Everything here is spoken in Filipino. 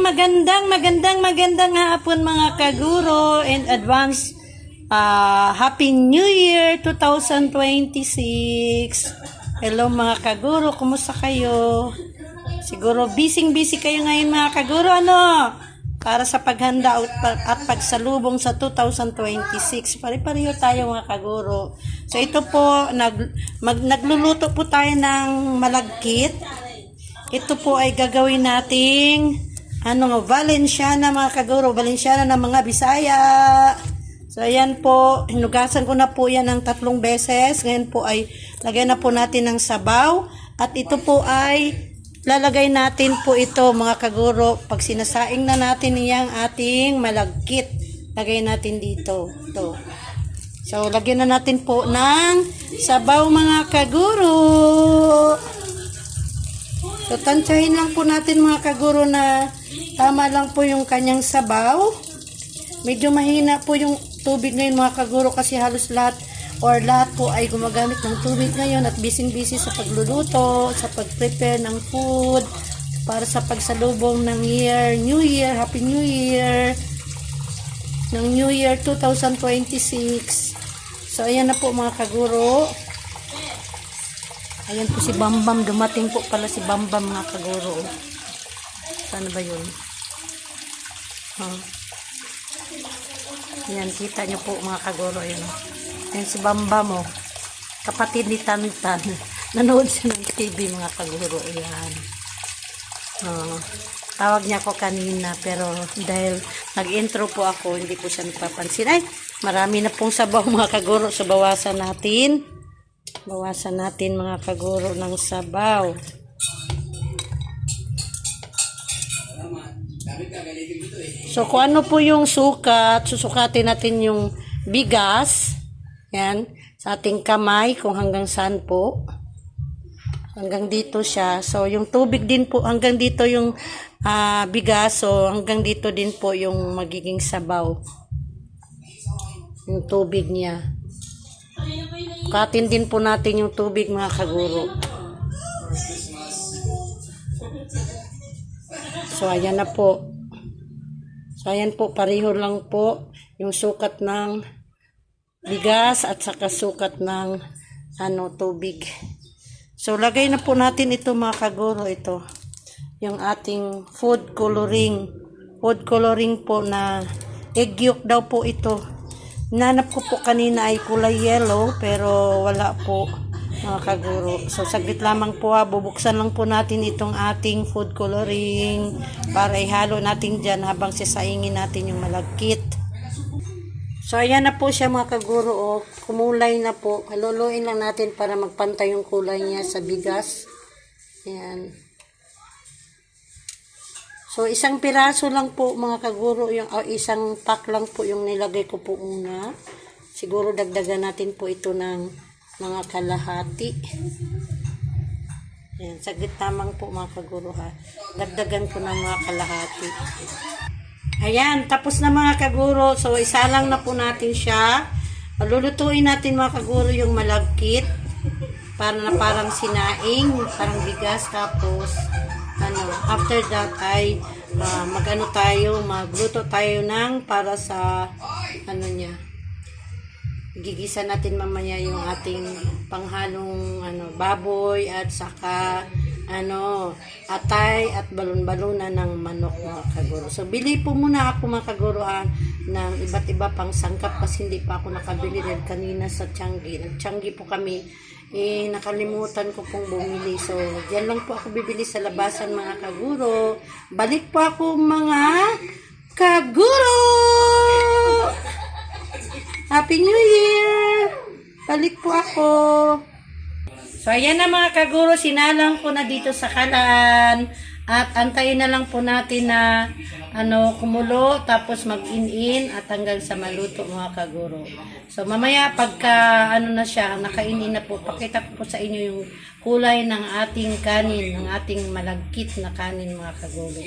magandang hapon mga kaguro and advance Happy New Year 2026. Hello mga kaguro, kumusta kayo? Siguro busy kayo ngayon mga kaguro, para sa paghanda at pagsalubong sa 2026. Pare-pareho tayo mga kaguro. So ito po, nagluluto po tayo ng malagkit. Ito po ay gagawin nating Valenciana mga kaguro, Valenciana ng mga Bisaya. So ayan po, hinugasan ko na po yan ng 3 beses. Ngayon po ay lagyan na po natin ng sabaw. At ito po ay lalagay natin po ito mga kaguro. Pag sinasaing na natin yung ating malagkit, lagay natin dito. Ito. So lagyan na natin po ng sabaw mga kaguro. So, tansyahin lang po natin mga kaguro na tama lang po yung kanyang sabaw. Medyo mahina po yung tubig ngayon mga kaguro kasi halos lahat po ay gumagamit ng tubig ngayon at busy sa pagluluto, sa pag-prepare ng food para sa pagsalubong ng New Year, Happy New Year ng New Year 2026. So, ayan na po mga kaguro. Ayan po si Bambam. Dumating po pala si Bambam mga kaguro. Saan ba yun? Ayan, kita nyo po mga kaguro. Ayan si Bambam. Kapatid ni Tantan. Nanood siya ng TV mga kaguro. Ayan. Tawag niya ako kanina. Pero dahil nag-intro po ako, hindi po siya napapansin. Ay, marami na pong sabaw mga kaguro. So bawasan natin. Bawasan natin mga kaguro ng sabaw. So kung ano po yung sukat, susukatin natin yung bigas. Yan, sa ating kamay kung hanggang saan po. Hanggang dito siya. So yung tubig din po, hanggang dito yung bigas. So hanggang dito din po yung magiging sabaw. Yung tubig niya. Katin din po natin yung tubig mga kaguro. So ayan na po. So ayan po, pareho lang po yung sukat ng bigas at saka sukat ng tubig. So lagay na po natin ito mga kaguro, ito. Yung ating food coloring. Food coloring po na egg yolk daw po ito. Nanap ko po kanina ay kulay yellow pero wala po mga kaguro. So saglit lamang po bubuksan lang po natin itong ating food coloring para ihalo natin dyan habang sisaingin natin yung malagkit. So ayan na po siya mga kaguro. Kumulay na po. Haluluin lang natin para magpantay yung kulay niya sa bigas. Ayan. So, isang piraso lang po mga kaguro, isang pack lang po yung nilagay ko po una. Siguro dagdagan natin po ito ng mga kalahati. Ayan, saglit tamang po mga kaguro Dagdagan ko ng mga kalahati. Ayan, tapos na mga kaguro. So, isa lang na po natin siya. Lulutuin natin mga kaguro yung malagkit. Parang sinaing, parang bigas. Tapos, after that ay magluto tayo ng para sa gigisa natin mamaya yung ating panghalong baboy at saka atay at balon-balunan ng manok mga kaguro. So bili po muna ako mga kaguro ng iba't iba pang sangkap kasi hindi pa ako nakabili dahil kanina sa Tianggi. Nag-Tianggi po kami. Nakalimutan ko pong bumili. So, diyan lang po ako bibili sa labasan mga kaguro. Balik po ako mga kaguro! Happy New Year! Balik po ako. So, ayan na mga kaguro. Sinalang ko na dito sa kalan. At antayin na lang po natin na kumulo tapos mag-in-in at hanggang sa maluto mga kaguro. So mamaya pagka na siya, nakainin na po, pakita ko po sa inyo yung kulay ng ating kanin, ng ating malagkit na kanin mga kaguro.